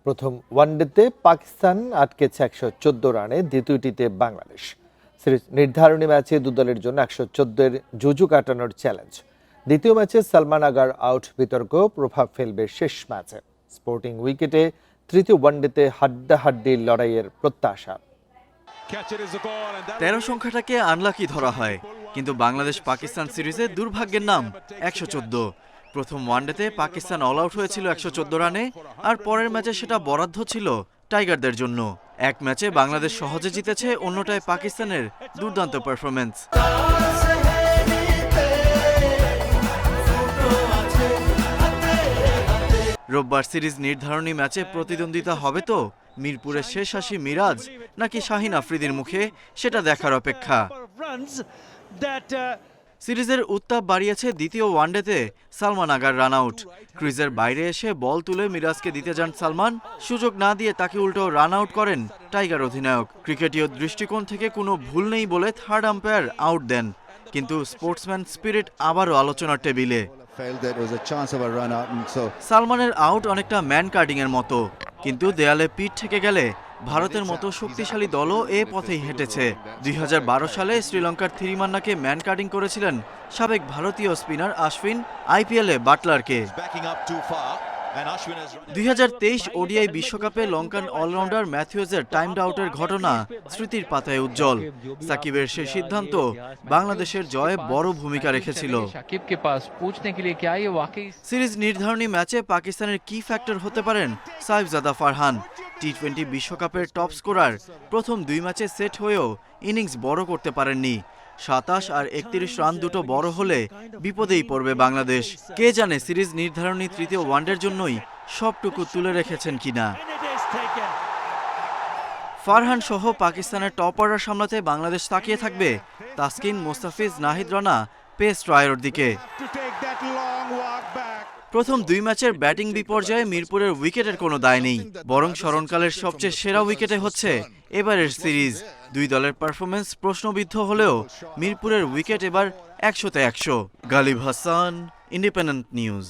প্রথম ওয়ানডেতে পাকিস্তান আটকেছে 114 রানে, দ্বিতীয়টিতে বাংলাদেশ। সিরিজ নির্ধারণী ম্যাচে দুদলের জন্য 114-এর জুজু কাটানোর চ্যালেঞ্জ। দ্বিতীয় ম্যাচে সালমান আগার আউট বিতর্ক প্রভাব ফেলবে শেষ ম্যাচে। স্পোর্টিং উইকেটে তৃতীয় ওয়ানডেতে হাড্ডাহাড্ডি লড়াইয়ের প্রত্যাশা। 13 সংখ্যাটাকে আনলাকি ধরা হয়, কিন্তু বাংলাদেশ পাকিস্তান সিরিজে দুর্ভাগ্যের নাম 114। প্রথম ওয়ানডেতে পাকিস্তান অল আউট হয়েছিল 114 রানে, আর পরের ম্যাচে সেটা বরাদ্দ ছিল টাইগারদের জন্য। এক ম্যাচে বাংলাদেশ সহজে জিতেছে, অন্যটায় পাকিস্তানের দুর্দান্ত পারফরম্যান্স। রোববার সিরিজ নির্ধারণী ম্যাচে প্রতিদ্বন্দ্বিতা হবে তো মিরপুরের শেষ হাসি মিরাজ নাকি শাহিন আফ্রিদির মুখে, সেটা দেখার অপেক্ষা। সিরিজের উত্তাপ বাড়িয়েছে দ্বিতীয় ওয়ানডেতে সালমান আগার রান আউট। ক্রিজের বাইরে এসে বল তুলে মিরাজকে দিতে যান সালমান, সুযোগ না দিয়ে তাকে উল্টো রান আউট করেন টাইগার অধিনায়ক। ক্রিকেটীয় দৃষ্টিকোণ থেকে কোনো ভুল নেই বলে থার্ড আম্পায়ার আউট দেন, কিন্তু স্পোর্টসম্যান স্পিরিট আবারও আলোচনার টেবিলে। সালমানের আউট অনেকটা ম্যান কার্ডিং এর মতো, কিন্তু দেয়ালে পিঠ থেকে গেলে ভারতের মতো শক্তিশালী দলও এ পথেই হেঁটেছে। 2012 সালে শ্রীলঙ্কার থিরিমান্নাকে ম্যান কার্ডিং করেছিলেন সাবেক ভারতীয় স্পিনার আশ্বিন আইপিএলে বাটলারকে। 2023 ওডিআই বিশ্বকাপে লঙ্কান অলরাউন্ডার ম্যাথিউজের টাইমড আউটের ঘটনা স্মৃতির পাতায় উজ্জ্বল। সাকিবের সে সিদ্ধান্ত বাংলাদেশের জয়ে বড় ভূমিকা রেখেছিল। সিরিজ নির্ধারণী ম্যাচে পাকিস্তানের কি ফ্যাক্টর হতে পারেন সাইফজাদা ফারহান। টি-20 বিশ্বকাপের টপ স্কোরার প্রথম 2 ম্যাচে সেট হয়েও ইনিংস বড় করতে পারেননি। 27 আর 31 রান দুটো বড় হলে বিপদেই পড়বে বাংলাদেশ। কে জানে সিরিজ নির্ধারণী তৃতীয় ওয়ানডের জন্যই সবটুকু তুলে রেখেছেন কিনা। ফারহান সহ পাকিস্তানের টপ অর্ডার সামলাতে বাংলাদেশ তাকিয়ে থাকবে তাসকিন, মোস্তাফিজ, নাহিদ রানা, পেস ট্রায়ারের দিকে। প্রথম 2 ম্যাচের ব্যাটিং বিপর্যয়ে মিরপুরের উইকেটের কোনো দায় নেই, বরং স্মরণকালের সবচেয়ে সেরা উইকেটে হচ্ছে এবারের সিরিজ। 2 দলের পারফরমেন্স প্রশ্নবিদ্ধ হলেও মিরপুরের উইকেট এবার 100-তে 100। Ghalib Hasan, Independent news.